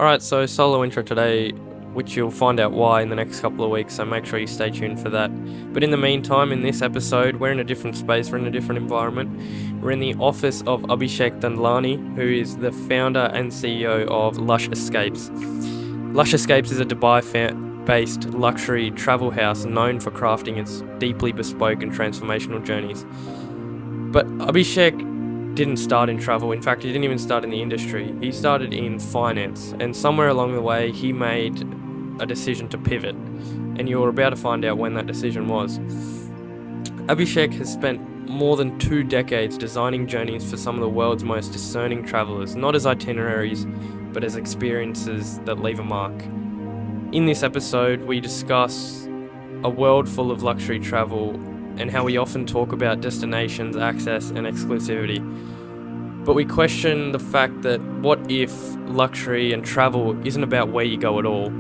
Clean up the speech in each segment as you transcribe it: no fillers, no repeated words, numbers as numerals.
Alright, so solo intro today, which you'll find out why in the next couple of weeks, so make sure you stay tuned for that. But in the meantime, in this episode, we're in a different space, we're in a different environment. We're in the office of Abhishek Dadlani, who is the founder and CEO of Lushescapes. Lushescapes is a Dubai-based luxury travel house known for crafting its deeply bespoke and transformational journeys. But Abhishek didn't start in travel. In fact, he didn't even start in the industry. He started in finance, and somewhere along the way, he made a decision to pivot. And you're about to find out when that decision was. Abhishek has spent more than 2 decades designing journeys for some of the world's most discerning travelers, not as itineraries, but as experiences that leave a mark. In this episode, we discuss a world full of luxury travel and how we often talk about destinations, access, and exclusivity. But we question the fact that what if luxury and travel isn't about where you go at all?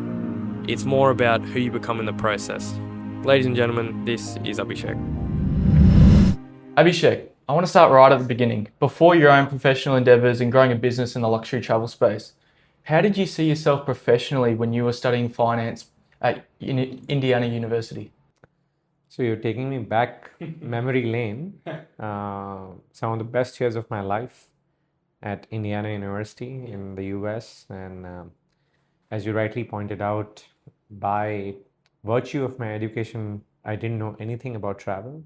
It's more about who you become in the process. Ladies and gentlemen, this is Abhishek. Abhishek, I want to start right at the beginning. Before your own professional endeavours and growing a business in the luxury travel space, how did you see yourself professionally when you were studying finance at Indiana University? So you're taking me back memory lane. Some of the best years of my life at Indiana University in the US. And as you rightly pointed out, by virtue of my education, I didn't know anything about travel.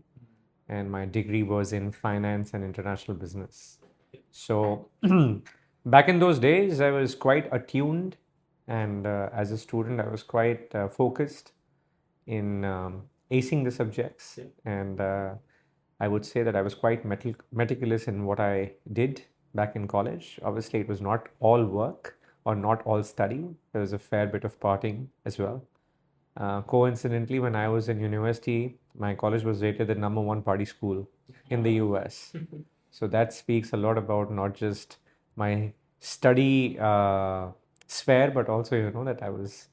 And my degree was in finance and international business. So back in those days, I was quite attuned. And as a student, I was quite focused in acing the subjects. And I would say that I was quite meticulous in what I did back in college. Obviously, it was not all work or not all study. There was a fair bit of partying as well. Coincidentally, when I was in university, my college was rated the #1 party school in the US. So that speaks a lot about not just my study sphere, but also, that I was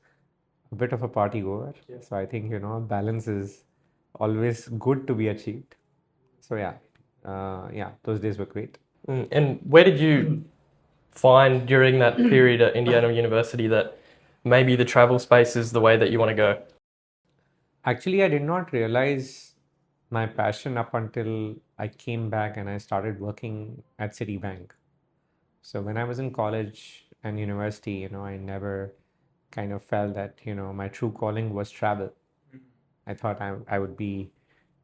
a bit of a party goer. So I think, balance is always good to be achieved. So those days were great. And where did you find during that period at Indiana University that maybe the travel space is the way that you want to go? Actually, I did not realize my passion up until I came back and I started working at Citibank. So when I was in college and university, I never kind of felt that, my true calling was travel. I thought I would be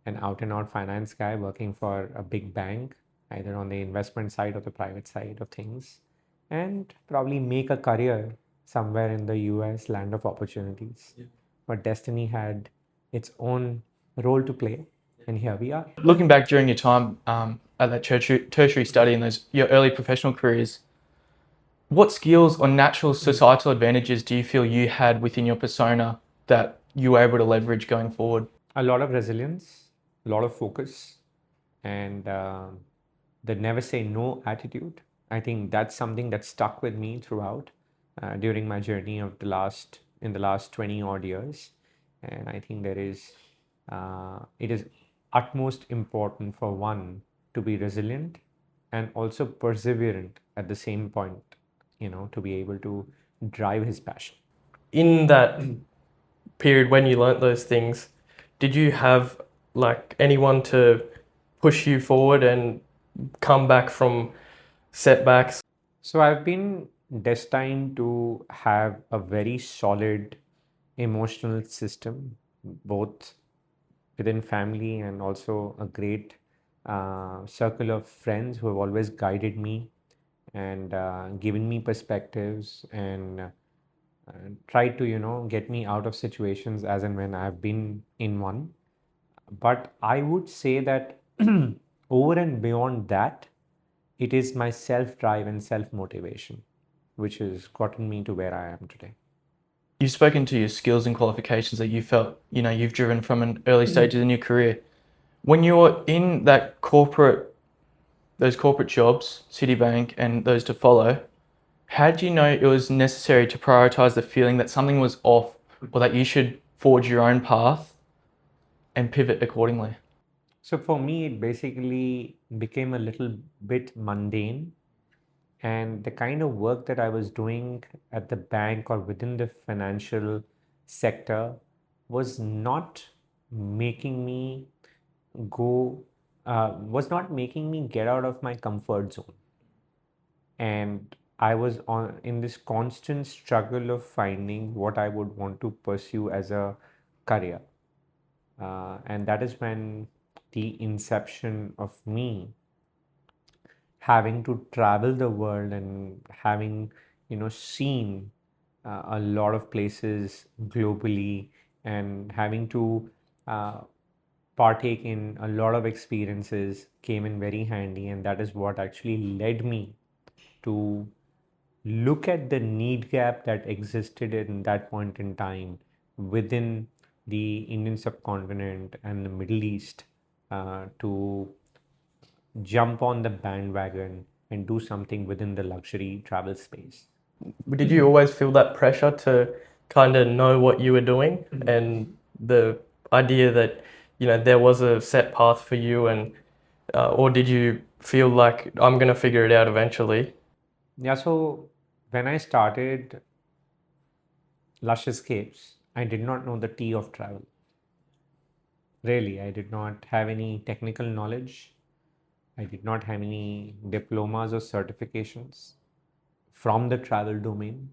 an out and out finance guy working for a big bank, either on the investment side or the private side of things, and probably make a career somewhere in the US land of opportunities. But destiny had its own role to play, and here we are. Looking back during your time at that tertiary study and your early professional careers, what skills or natural societal advantages do you feel you had within your persona that you were able to leverage going forward? A lot of resilience, a lot of focus, and the never say no attitude. I think that's something that stuck with me throughout during my journey of the last 20 odd years. And I think it is utmost important for one to be resilient and also perseverant at the same point, to be able to drive his passion. In that period when you learnt those things, did you have anyone to push you forward and come back from setbacks? So I've been destined to have a very solid emotional system, both within family and also a great circle of friends who have always guided me and given me perspectives and tried to, get me out of situations as and when I've been in one. But I would say that over and beyond that, it is my self-drive and self-motivation which has gotten me to where I am today. You've spoken to your skills and qualifications that you felt, you've driven from an early stages in your career. When you were in those corporate jobs, Citibank and those to follow, how did you know it was necessary to prioritize the feeling that something was off or that you should forge your own path and pivot accordingly? So for me, it basically became a little bit mundane And the kind of work that I was doing at the bank or within the financial sector was not making me go, was not making me get out of my comfort zone. And I was on in this constant struggle of finding what I would want to pursue as a career. And that is when the inception of me having to travel the world and having seen a lot of places globally and having to uh, partake in a lot of experiences came in very handy, and that is what actually led me to look at the need gap that existed in that point in time within the Indian subcontinent and the Middle East, to jump on the bandwagon and do something within the luxury travel space. Did you always feel that pressure to kind of know what you were doing and the idea that, there was a set path for you and, or did you feel like I'm going to figure it out eventually? Yeah, so when I started Lushescapes, I did not know the T of travel. Really, I did not have any technical knowledge. I did not have any diplomas or certifications from the travel domain.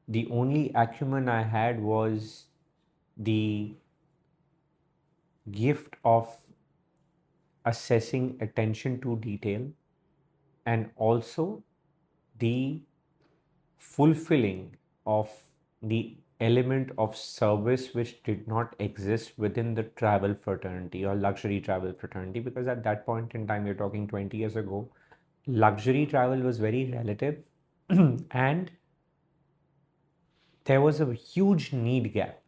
The only acumen I had was the gift of assessing attention to detail and also the fulfilling of the element of service which did not exist within the travel fraternity or luxury travel fraternity, because at that point in time, we're talking 20 years ago, luxury travel was very relative and there was a huge need gap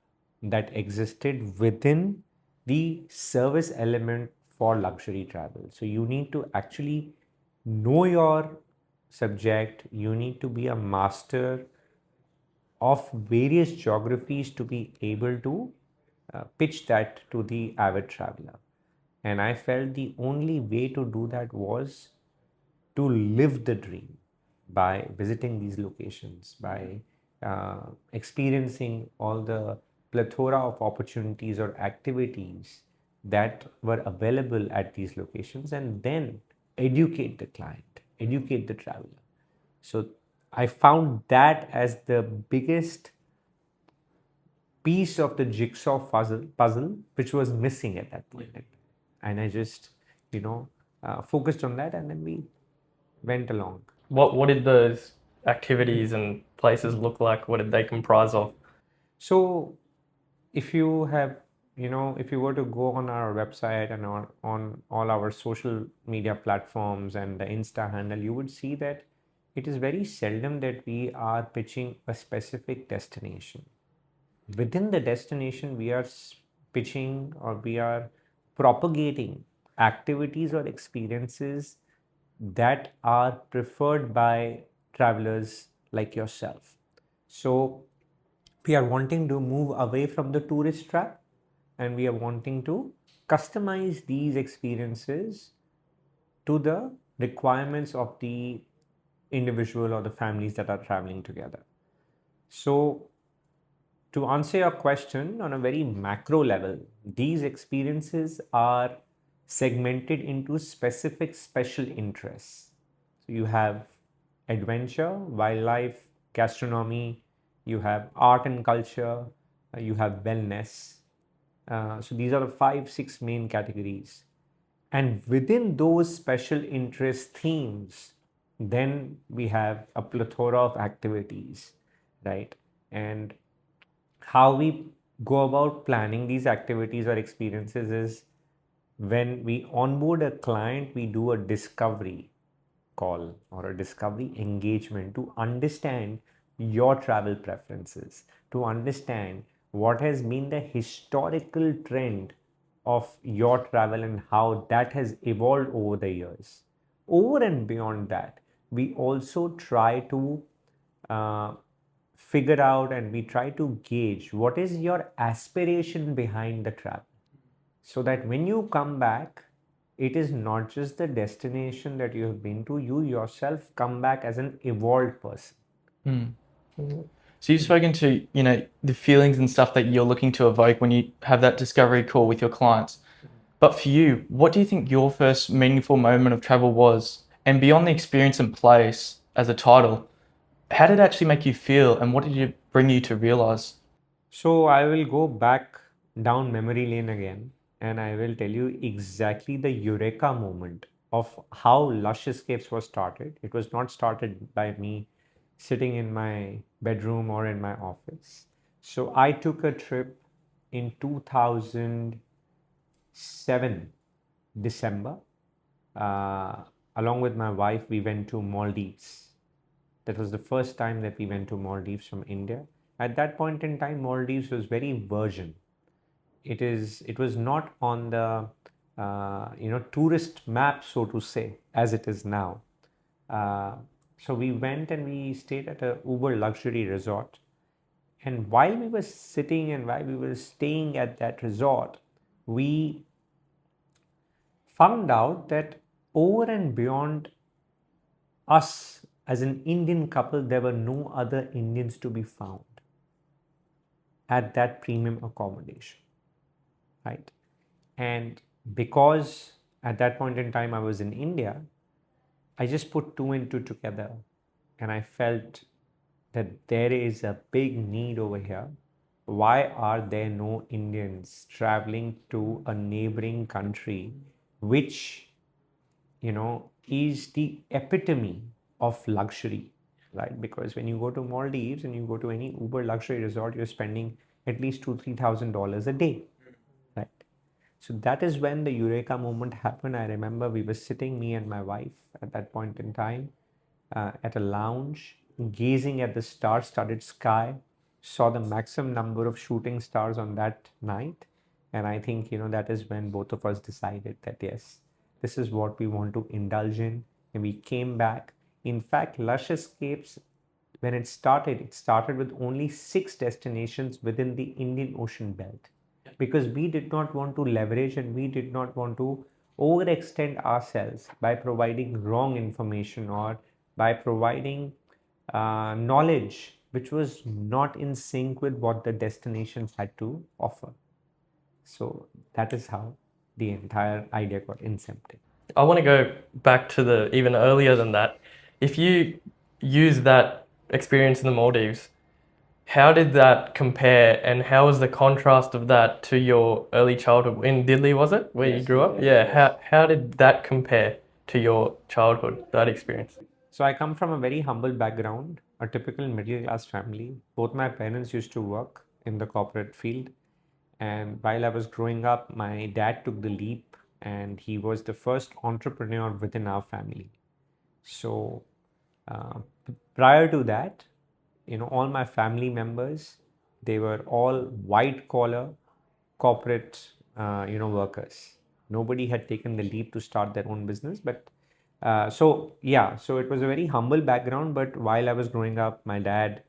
that existed within the service element for luxury travel. So you need to actually know your subject, you need to be a master of various geographies to be able to pitch that to the avid traveler. And I felt the only way to do that was to live the dream by visiting these locations, by experiencing all the plethora of opportunities or activities that were available at these locations, and then educate the client, educate the traveler. So I found that as the biggest piece of the jigsaw puzzle which was missing at that point. And I just, focused on that, and then we went along. What did those activities and places look like? What did they comprise of? So if you have, if you were to go on our website and on all our social media platforms and the Insta handle, you would see that it is very seldom that we are pitching a specific destination. Within the destination, we are pitching or we are propagating activities or experiences that are preferred by travelers like yourself. So we are wanting to move away from the tourist trap, and we are wanting to customize these experiences to the requirements of the individual or the families that are traveling together. So to answer your question on a very macro level, these experiences are segmented into specific special interests. So you have adventure, wildlife, gastronomy, you have art and culture, you have wellness. So these are the 5, 6 main categories. And within those special interest themes, then we have a plethora of activities, right? And how we go about planning these activities or experiences is when we onboard a client, we do a discovery call or a discovery engagement to understand your travel preferences, to understand what has been the historical trend of your travel and how that has evolved over the years. Over and beyond that, we also try to uh, figure out and we try to gauge what is your aspiration behind the travel, so that when you come back, it is not just the destination that you have been to, you yourself come back as an evolved person. So you've spoken to, the feelings and stuff that you're looking to evoke when you have that discovery call with your clients. But for you, what do you think your first meaningful moment of travel was? And beyond the experience and place as a title, how did it actually make you feel and what did it bring you to realize? So I will go back down memory lane again and I will tell you exactly the Eureka moment of how Lushescapes was started. It was not started by me sitting in my bedroom or in my office. So I took a trip in 2007 December. Along with my wife, we went to Maldives. That was the first time that we went to Maldives from India. At that point in time, Maldives was very virgin. It was not on the tourist map, so to say, as it is now. So we went and we stayed at a uber luxury resort. And while we were sitting and while we were staying at that resort, we found out that over and beyond us as an Indian couple, there were no other Indians to be found at that premium accommodation, right? And because at that point in time I was in India, I just put two and two together and I felt that there is a big need over here. Why are there no Indians traveling to a neighboring country which is the epitome of luxury, right? Because when you go to Maldives and you go to any uber luxury resort, you're spending at least $2,000-3,000 a day, right? So that is when the Eureka moment happened. I remember we were sitting, me and my wife, at that point in time, at a lounge, gazing at the star-studded sky, saw the maximum number of shooting stars on that night. And I think, that is when both of us decided that, yes, this is what we want to indulge in. And we came back. In fact, Lushescapes, when it started with only 6 destinations within the Indian Ocean belt. Because we did not want to leverage and we did not want to overextend ourselves by providing wrong information or by providing knowledge which was not in sync with what the destinations had to offer. So that is how the entire idea got incepted. I want to go back to the even earlier than that. If you use that experience in the Maldives, how did that compare and how was the contrast of that to your early childhood in Delhi, was it, where you grew up? Yeah, how did that compare to your childhood, that experience? So I come from a very humble background, a typical middle class family. Both my parents used to work in the corporate field. And while I was growing up, my dad took the leap and he was the first entrepreneur within our family. So uh, prior to that, all my family members, they were all white collar corporate, workers. Nobody had taken the leap to start their own business. But so it was a very humble background. But while I was growing up, my dad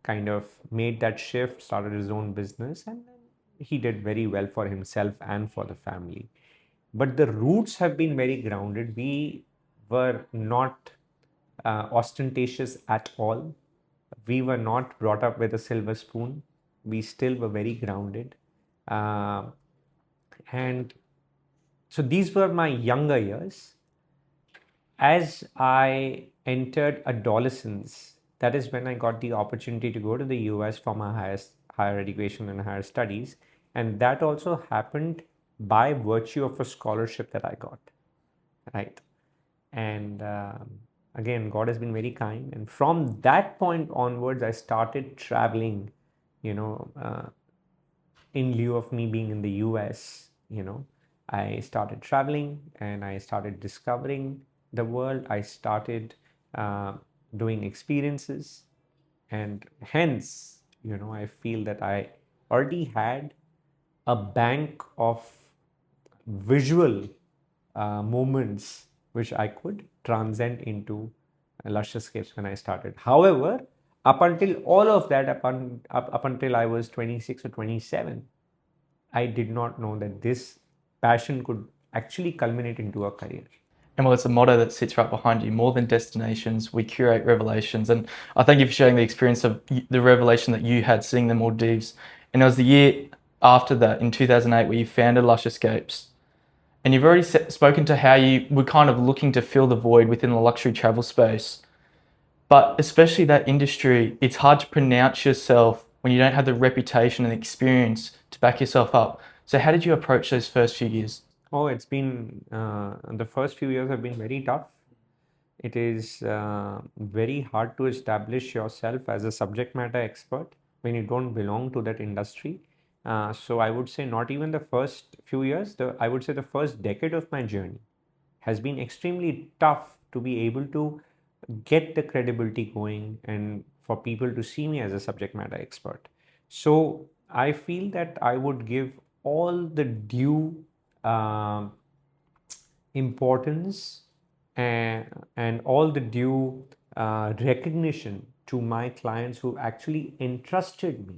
kind of made that shift, started his own business, and he did very well for himself and for the family. But the roots have been very grounded. We were not ostentatious at all. We were not brought up with a silver spoon. We still were very grounded. And so these were my younger years. As I entered adolescence, that is when I got the opportunity to go to the US for my higher education and higher studies. And that also happened by virtue of a scholarship that I got, right? And again, God has been very kind. And from that point onwards, I started traveling, in lieu of me being in the US, I started traveling and I started discovering the world. I started doing experiences, and hence, I feel that I already had a bank of visual moments which I could transcend into Lushescapes when I started. However, up until all of that, up until I was 26 or 27, I did not know that this passion could actually culminate into a career. And well, it's a motto that sits right behind you. More than destinations, we curate revelations. And I thank you for sharing the experience of the revelation that you had seeing the Maldives. And it was the year after that, in 2008, where you founded Lushescapes. And you've already spoken to how you were kind of looking to fill the void within the luxury travel space. But especially that industry, it's hard to pronounce yourself when you don't have the reputation and experience to back yourself up. So how did you approach those first few years? Oh, it's been the first few years have been very tough. It is very hard to establish yourself as a subject matter expert when you don't belong to that industry. So I would say not even the first few years, I would say the first decade of my journey has been extremely tough to be able to get the credibility going and for people to see me as a subject matter expert. So I feel that I would give all the due um importance and all the due recognition to my clients who actually entrusted me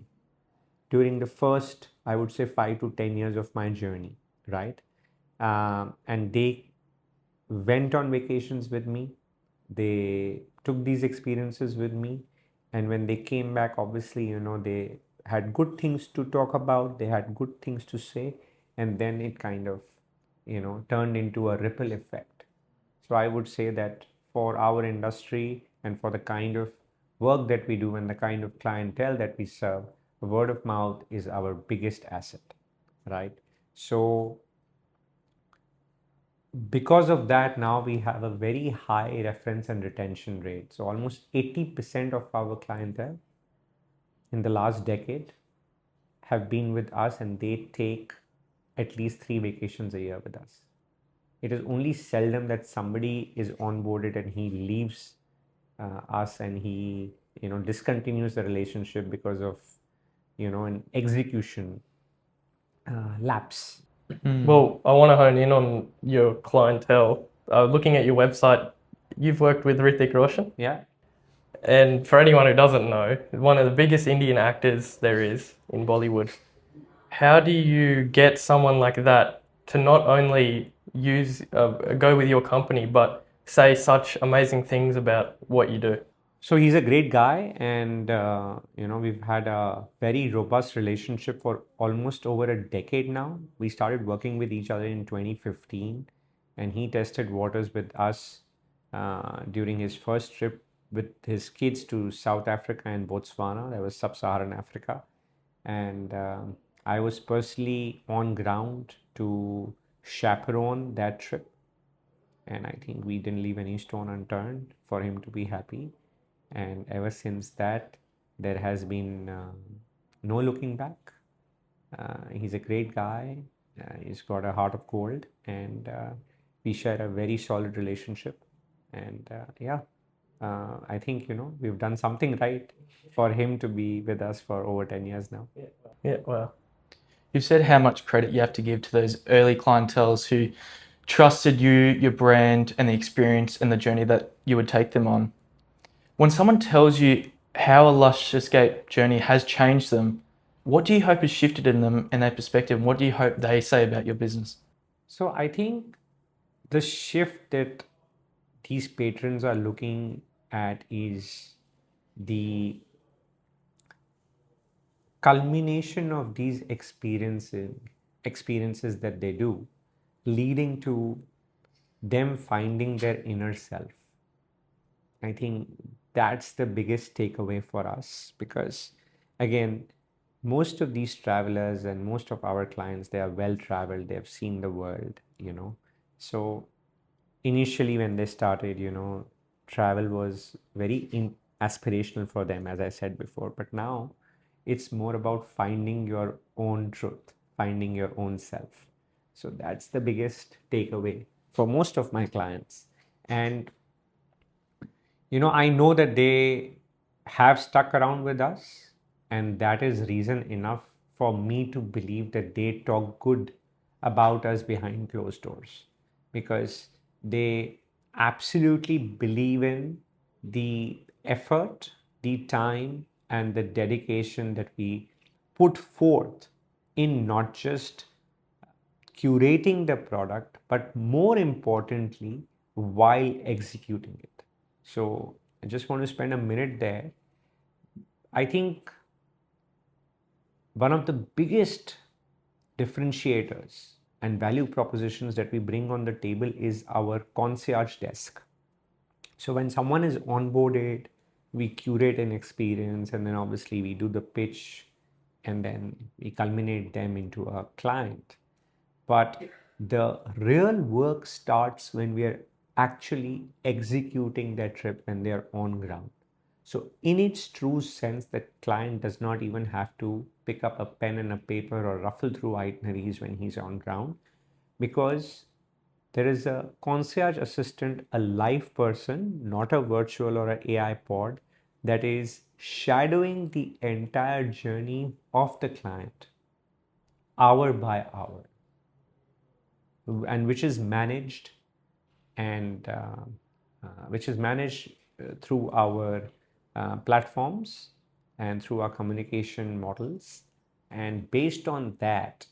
during the first, I would say, 5 to 10 years of my journey, right? And they went on vacations with me, they took these experiences with me, and when they came back, obviously, they had good things to talk about, they had good things to say, and then it kind of, turned into a ripple effect. So I would say that for our industry and for the kind of work that we do and the kind of clientele that we serve, word of mouth is our biggest asset, right? So because of that, now we have a very high reference and retention rate. So almost 80% of our clientele in the last decade have been with us, and they take at least 3 vacations a year with us. It is only seldom that somebody is onboarded and he leaves us and he discontinues the relationship because of an execution lapse. Well, I want to hone in on your clientele. Looking at your website, you've worked with Hrithik Roshan. Yeah. And for anyone who doesn't know, one of the biggest Indian actors there is in Bollywood. How do you get someone like that to not only go with your company, but say such amazing things about what you do? So he's a great guy, and we've had a very robust relationship for almost over a decade now. We started working with each other in 2015, and he tested waters with us during his first trip with his kids to South Africa and Botswana. That was sub-Saharan Africa, and I was personally on ground to chaperone that trip, and I think we didn't leave any stone unturned for him to be happy. And ever since that, there has been no looking back. He's a great guy. He's got a heart of gold, and we share a very solid relationship. And I think we've done something right for him to be with us for over 10 years now. Yeah, wow. You've said how much credit you have to give to those early clienteles who trusted you, your brand, and the experience and the journey that you would take them on. When someone tells you how a Lush Escape journey has changed them, what do you hope has shifted in them and their perspective? What do you hope they say about your business? So I think the shift that these patrons are looking at is the culmination of these experiences that they do, leading to them finding their inner self. I think that's the biggest takeaway for us, because again, most of these travelers and most of our clients, they are well traveled, they have seen the world. So initially when they started, travel was very aspirational for them, as I said before, but now it's more about finding your own truth, finding your own self. So that's the biggest takeaway for most of my clients. And I know that they have stuck around with us, and that is reason enough for me to believe that they talk good about us behind closed doors, because they absolutely believe in the effort, the time, and the dedication that we put forth in not just curating the product, but more importantly, while executing it. So I just want to spend a minute there. I think one of the biggest differentiators and value propositions that we bring on the table is our concierge desk. So when someone is onboarded, we curate an experience, and then obviously we do the pitch, and then we culminate them into a client. But the real work starts when we are actually executing that trip when they are on ground. So in its true sense, the client does not even have to pick up a pen and a paper or ruffle through itineraries when he's on ground, because there is a concierge assistant, a live person, not a virtual or an AI pod, that is shadowing the entire journey of the client hour by hour, and which is managed through our platforms and through our communication models. And based on that,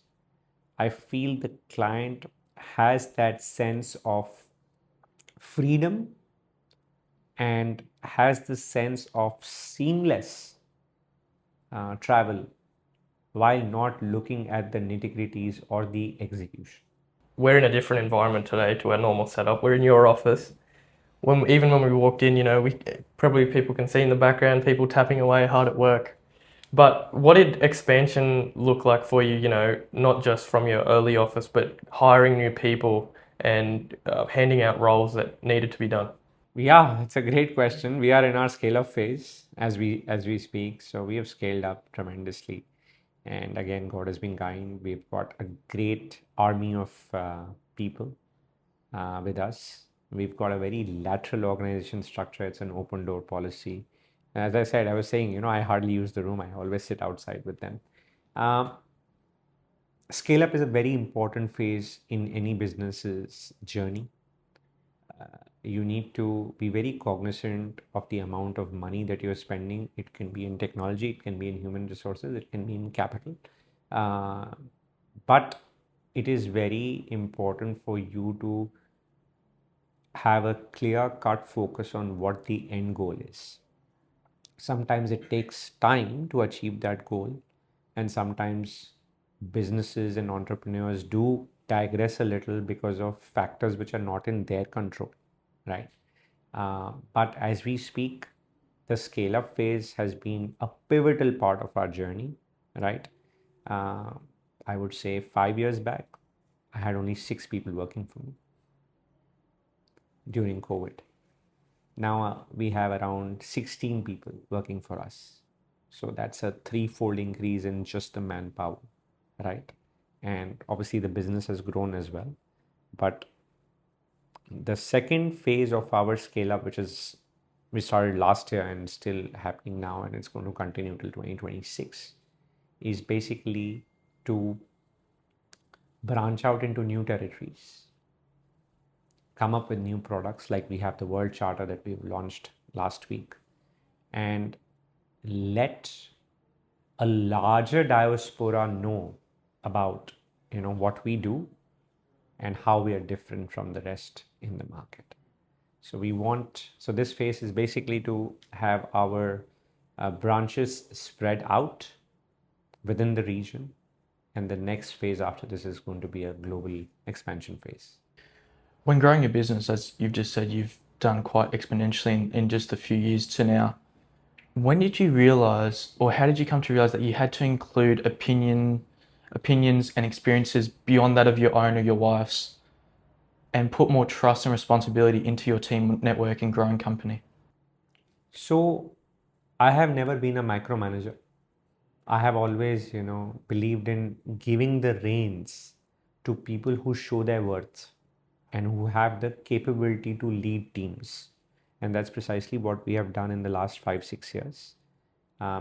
I feel the client has that sense of freedom and has the sense of seamless travel while not looking at the nitty-gritties or the execution. We're in a different environment today to our normal setup. We're in your office. Even when we walked in, we probably people can see in the background people tapping away hard at work. But what did expansion look like for you? Not just from your early office, but hiring new people and handing out roles that needed to be done. Yeah, it's a great question. We are in our scale up phase as we speak, so we have scaled up tremendously. And again, God has been kind. We've got a great army of people with us. We've got a very lateral organization structure. It's an open door policy. As I said, I was saying, I hardly use the room. I always sit outside with them. Scale up is a very important phase in any business's journey. You need to be very cognizant of the amount of money that you're spending. It can be in technology, it can be in human resources, it can be in capital. But it is very important for you to have a clear cut focus on what the end goal is. Sometimes it takes time to achieve that goal, and sometimes businesses and entrepreneurs do digress a little because of factors which are not in their control, right? But as we speak, the scale up phase has been a pivotal part of our journey, right? I would say 5 years back, I had only 6 people working for me during COVID. Now we have around 16 people working for us. So that's a threefold increase in just the manpower, right? And obviously the business has grown as well. But the second phase of our scale up, which is we started last year and still happening now, and it's going to continue till 2026, is basically to branch out into new territories, come up with new products, like we have the World Charter that we've launched last week, and let a larger diaspora know about what we do and how we are different from the rest in the market. So this phase is basically to have our branches spread out within the region, and the next phase after this is going to be a global expansion phase. When growing your business, as you've just said, you've done quite exponentially in just a few years to now. When did you realize, or how did you come to realize that you had to include opinions and experiences beyond that of your own or your wife's, and put more trust and responsibility into your team network and growing company? So I have never been a micromanager. I have always, believed in giving the reins to people who show their worth and who have the capability to lead teams. And that's precisely what we have done in the last 5-6 years.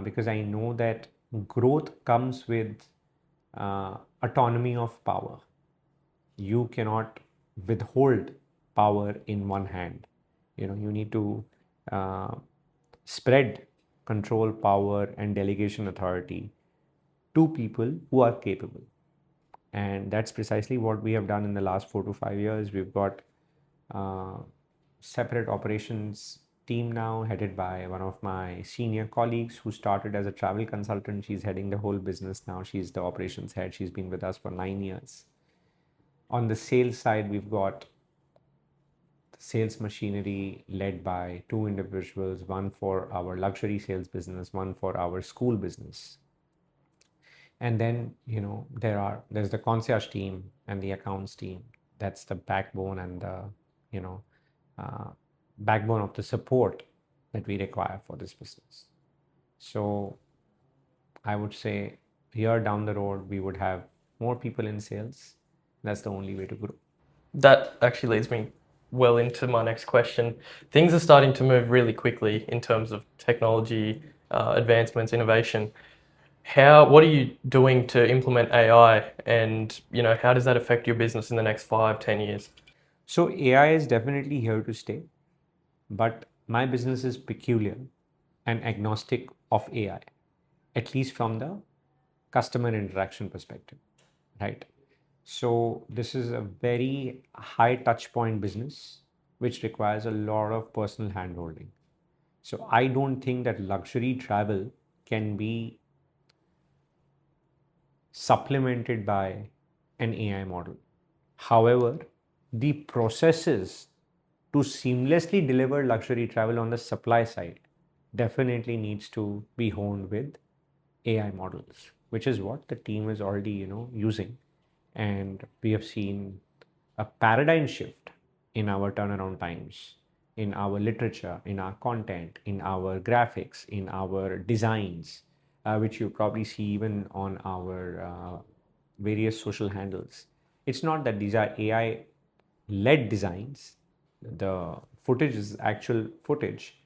Because I know that growth comes with autonomy of power. You cannot withhold power in one hand. You need to spread control, power, and delegation authority to people who are capable. And that's precisely what we have done in the last 4 to 5 years. We've got separate operations team now, headed by one of my senior colleagues who started as a travel consultant. She's heading the whole business now. She's the operations head. She's been with us for 9 years. On the sales side, we've got the sales machinery led by two individuals, one for our luxury sales business, one for our school business. And then, there's the concierge team and the accounts team. That's the backbone and the, you know, backbone of the support that we require for this business. So I would say here down the road, we would have more people in sales. That's the only way to grow. That actually leads me well into my next question. Things are starting to move really quickly in terms of technology, advancements, innovation. What are you doing to implement AI, and how does that affect your business in the next 5, 10 years? So AI is definitely here to stay, but my business is peculiar and agnostic of AI, at least from the customer interaction perspective, right? So this is a very high touch point business, which requires a lot of personal handholding. So I don't think that luxury travel can be supplemented by an AI model. However, the processes to seamlessly deliver luxury travel on the supply side definitely needs to be honed with AI models, which is what the team is already, using. And we have seen a paradigm shift in our turnaround times, in our literature, in our content, in our graphics, in our designs, which you probably see even on our various social handles. It's not that these are AI led designs, the footage is actual footage,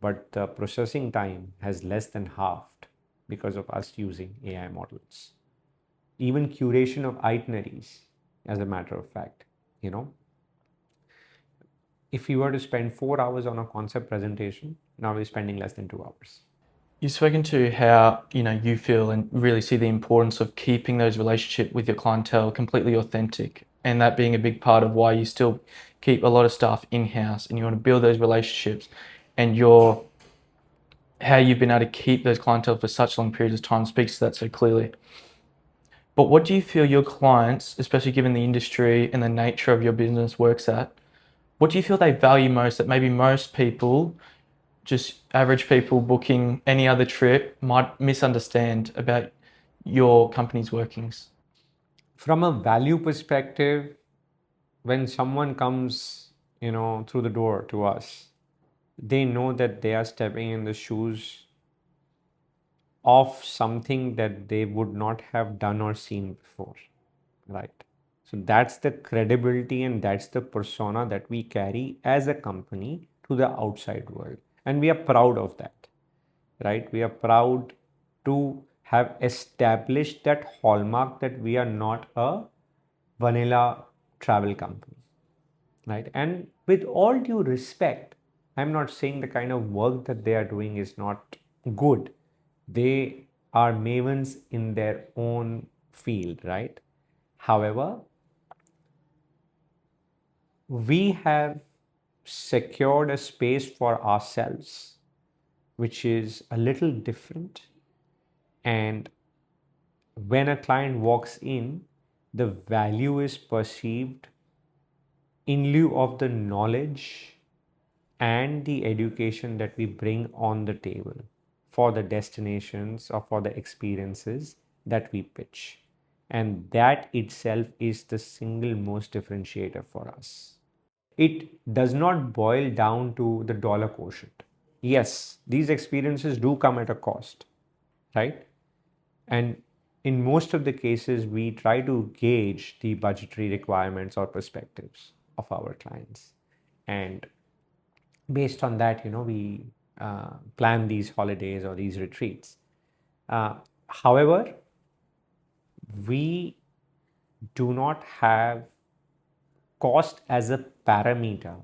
but the processing time has less than halved because of us using AI models. Even curation of itineraries, as a matter of fact, if you were to spend 4 hours on a concept presentation, now we're spending less than 2 hours. You've spoken to how you feel and really see the importance of keeping those relationships with your clientele completely authentic, and that being a big part of why you still keep a lot of staff in-house and you want to build those relationships, and how you've been able to keep those clientele for such long periods of time speaks to that so clearly. But what do you feel your clients, especially given the industry and the nature of your business works at, what do you feel they value most that maybe most people, just average people booking any other trip, might misunderstand about your company's workings? From a value perspective, when someone comes, through the door to us, they know that they are stepping in the shoes of something that they would not have done or seen before, right? So that's the credibility and that's the persona that we carry as a company to the outside world. And we are proud of that, right? We are proud to have established that hallmark that we are not a vanilla travel company, right? And with all due respect, I'm not saying the kind of work that they are doing is not good. They are mavens in their own field, right? However, we have secured a space for ourselves, which is a little different. And when a client walks in, the value is perceived in lieu of the knowledge and the education that we bring on the table for the destinations or for the experiences that we pitch. And that itself is the single most differentiator for us. It does not boil down to the dollar quotient. Yes, these experiences do come at a cost, right? And in most of the cases, we try to gauge the budgetary requirements or perspectives of our clients. And based on that, we plan these holidays or these retreats. However, we do not have cost as a parameter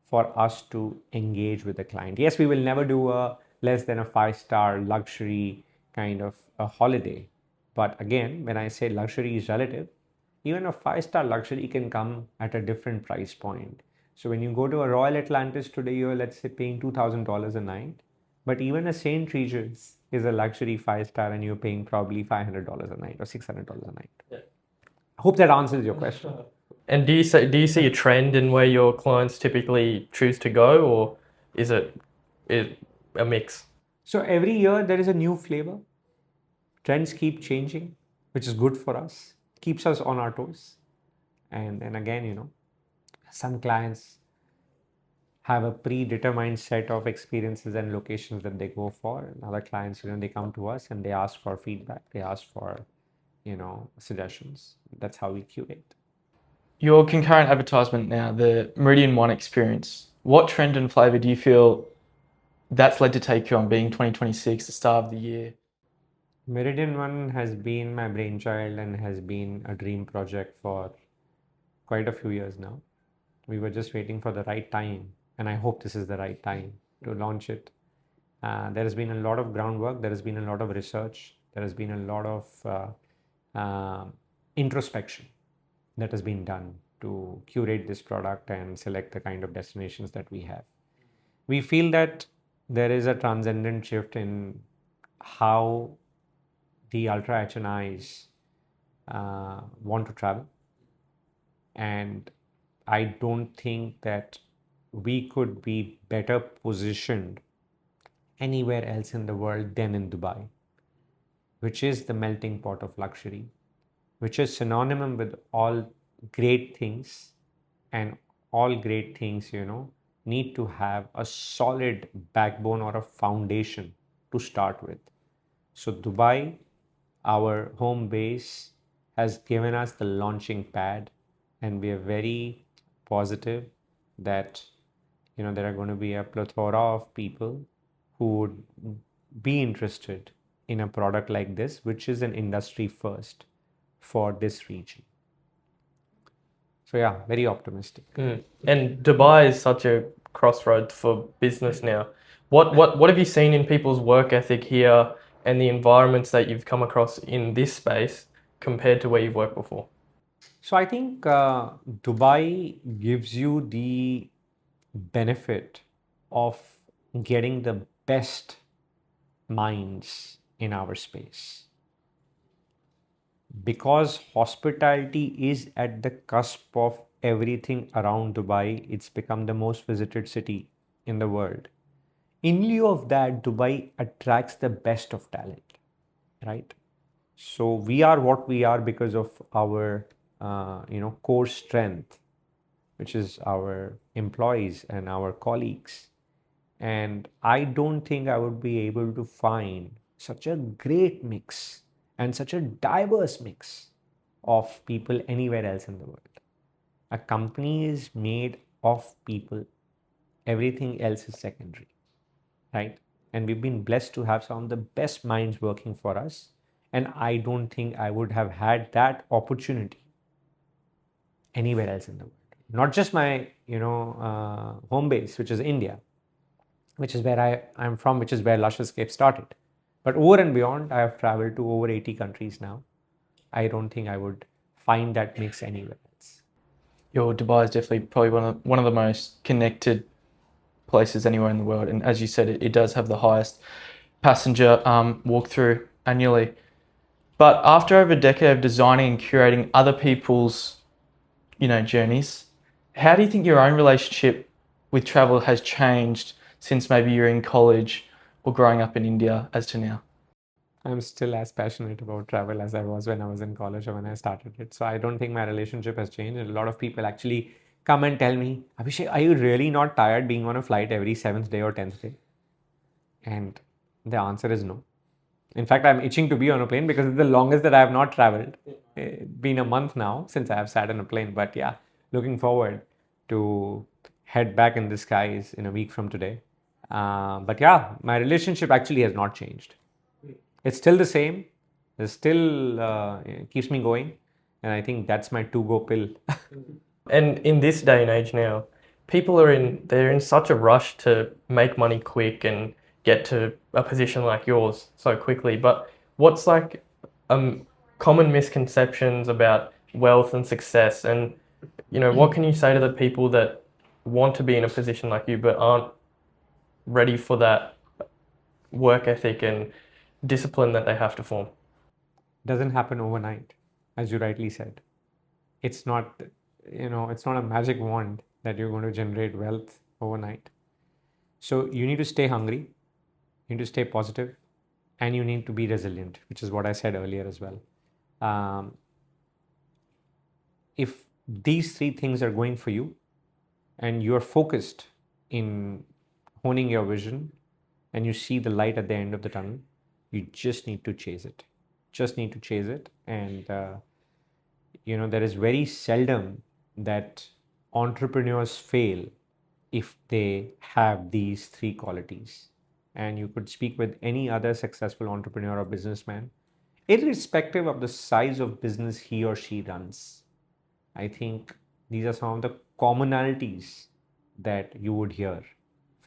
for us to engage with the client. Yes, we will never do a less than a 5-star luxury kind of a holiday. But again, when I say luxury is relative, Even a 5-star luxury can come at a different price point. So when you go to a Royal Atlantis today, you're, let's say, paying $2,000 a night. But even a St. Regis is a luxury 5-star and you're paying probably $500 a night or $600 a night. Yeah. I hope that answers your question. And do you see a trend in where your clients typically choose to go, or is it a mix? So every year there is a new flavor. Trends keep changing, which is good for us, keeps us on our toes. And then again, some clients have a predetermined set of experiences and locations that they go for. And other clients, they come to us and they ask for feedback. They ask for, suggestions. That's how we curate. Your concurrent advertisement now, the Meridian One experience, what trend and flavour do you feel that's led to take you on being 2026, the start of the year? Meridian One has been my brainchild and has been a dream project for quite a few years now. We were just waiting for the right time, and I hope this is the right time to launch it. There has been a lot of groundwork, there has been a lot of research, there has been a lot of introspection that has been done to curate this product and select the kind of destinations that we have. We feel that there is a transcendent shift in how the ultra HNIs want to travel, and I don't think that we could be better positioned anywhere else in the world than in Dubai, which is the melting pot of luxury, which is synonymous with all great things, and all great things, need to have a solid backbone or a foundation to start with. So Dubai, our home base, has given us the launching pad, and we are very positive that there are going to be a plethora of people who would be interested in a product like this, which is an industry first for this region. So yeah, very optimistic. And Dubai is such a crossroad for business now. What have you seen in people's work ethic here and the environments that you've come across in this space compared to where you've worked before? So I think Dubai gives you the benefit of getting the best minds in our space. Because hospitality is at the cusp of everything around Dubai, it's become the most visited city in the world. In lieu of that, Dubai attracts the best of talent, right? So we are what we are because of our, core strength, which is our employees and our colleagues. And I don't think I would be able to find such a great mix and such a diverse mix of people anywhere else in the world. A company is made of people. Everything else is secondary, right? And we've been blessed to have some of the best minds working for us. And I don't think I would have had that opportunity anywhere else in the world. Not just my, home base, which is India, which is where I'm from, which is where Lushescapes started. But over and beyond, I have traveled to over 80 countries now. I don't think I would find that mix anywhere else. Dubai is definitely probably one of the most connected places anywhere in the world. And as you said, it does have the highest passenger walk-through annually. But after over a decade of designing and curating other people's, journeys, how do you think your own relationship with travel has changed since maybe you're in college or growing up in India as to now? I'm still as passionate about travel as I was when I was in college or when I started it. So I don't think my relationship has changed. And a lot of people actually come and tell me, Abhishek, are you really not tired being on a flight every 7th day or 10th day? And the answer is no. In fact, I'm itching to be on a plane because it's the longest that I have not traveled. It's been a month now since I have sat on a plane. But yeah, looking forward to head back in the skies in a week from today. But yeah, my relationship actually has not changed. It's still the same. It still keeps me going. And I think that's my to-go pill. And in this day and age now, people they're in such a rush to make money quick and get to a position like yours so quickly. But what's like common misconceptions about wealth and success. And, what can you say to the people that want to be in a position like you but aren't ready for that work ethic and discipline that they have to form? Doesn't happen overnight, as you rightly said. It's not, it's not a magic wand that you're going to generate wealth overnight. So you need to stay hungry, you need to stay positive, and you need to be resilient, which is what I said earlier as well. If these three things are going for you and you're focused in honing your vision and you see the light at the end of the tunnel, you just need to chase it. And there is very seldom that entrepreneurs fail if they have these three qualities. And you could speak with any other successful entrepreneur or businessman, irrespective of the size of business he or she runs. I think these are some of the commonalities that you would hear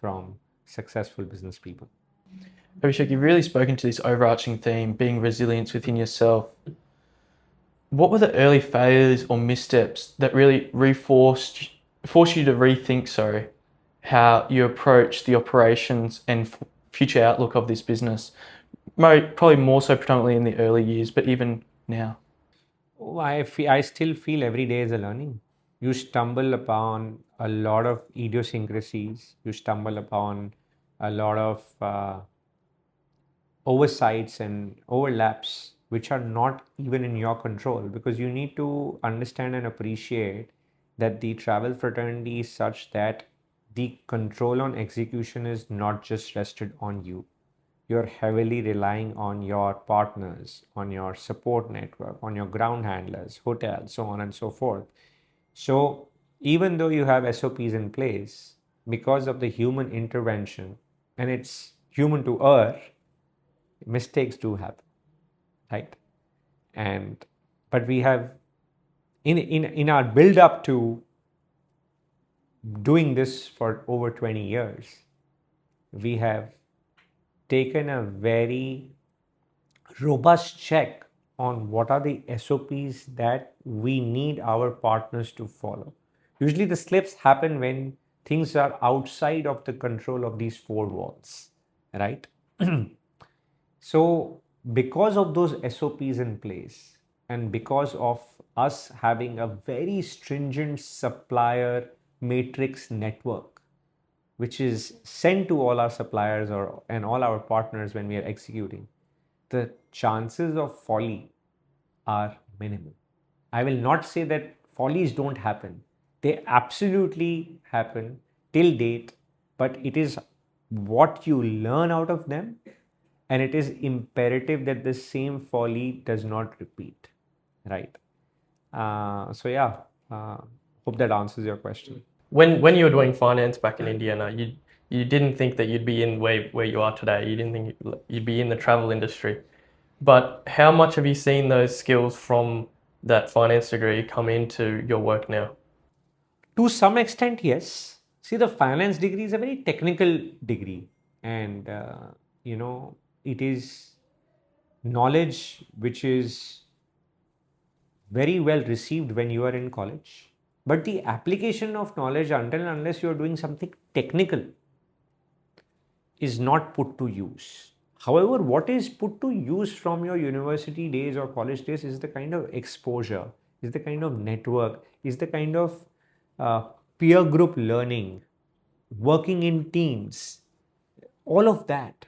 from successful business people. Abhishek, you've really spoken to this overarching theme, being resilience within yourself. What were the early failures or missteps that really forced you to rethink, how you approach the operations and future outlook of this business? Probably more so predominantly in the early years, but even now. I still feel every day is a learning. You stumble upon a lot of idiosyncrasies. You stumble upon a lot of oversights and overlaps which are not even in your control, because you need to understand and appreciate that the travel fraternity is such that the control on execution is not just rested on you. You're heavily relying on your partners, on your support network, on your ground handlers, hotels, so on and so forth. So even though you have SOPs in place, because of the human intervention, and it's human to err, mistakes do happen, right? But we have, in our build up to doing this for over 20 years, we have taken a very robust check on what are the SOPs that we need our partners to follow. Usually the slips happen when things are outside of the control of these four walls, right? So because of those SOPs in place, and because of us having a very stringent supplier matrix network, which is sent to all our suppliers and all our partners when we are executing, the chances of folly are minimal. I will not say that follies don't happen. They absolutely happen till date, but it is what you learn out of them, and it is imperative that the same folly does not repeat, right? Hope that answers your question. When you were doing finance back in Indiana, you didn't think that you'd be in where you are today. You didn't think you'd be in the travel industry. But how much have you seen those skills from that finance degree come into your work now? To some extent, yes. See, the finance degree is a very technical degree, and it is knowledge which is very well received when you are in college. But the application of knowledge, until and unless you are doing something technical, is not put to use. However, what is put to use from your university days or college days is the kind of exposure, is the kind of network, is the kind of peer group learning, working in teams, all of that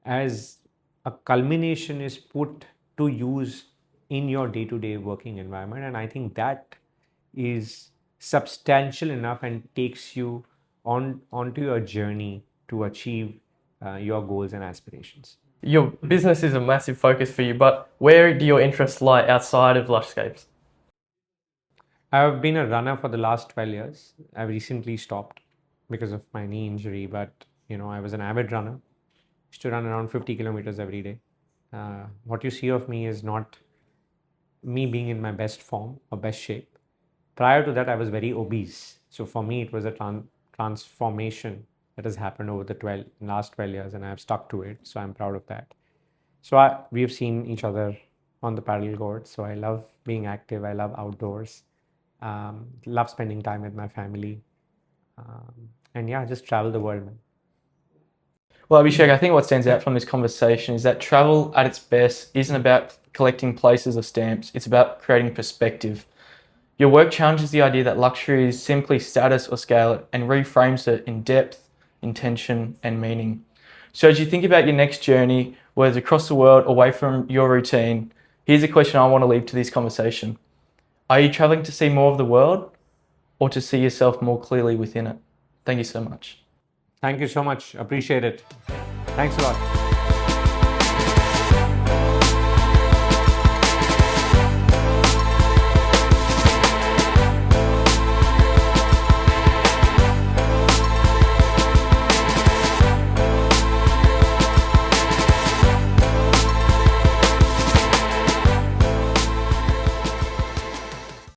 as a culmination is put to use in your day-to-day working environment. And I think that is substantial enough and takes you onto your journey to achieve your goals and aspirations. Your business is a massive focus for you, but where do your interests lie outside of Lushescapes? I've been a runner for the last 12 years. I've recently stopped because of my knee injury, but I was an avid runner. Used to run around 50 kilometers every day. What you see of me is not me being in my best form or best shape. Prior to that, I was very obese. So for me, it was a transformation that has happened over the last 12 years, and I have stuck to it. So I'm proud of that. So we have seen each other on the paddle board. So I love being active. I love outdoors. Love spending time with my family. And yeah, just travel the world, man. Well, Abhishek, I think what stands out from this conversation is that travel at its best isn't about collecting places or stamps, it's about creating perspective. Your work challenges the idea that luxury is simply status or scale and reframes it in depth, intention, and meaning. So, as you think about your next journey, whether it's across the world, away from your routine, here's a question I want to leave to this conversation. Are you traveling to see more of the world or to see yourself more clearly within it? Thank you so much. Thank you so much. Appreciate it. Thanks a lot.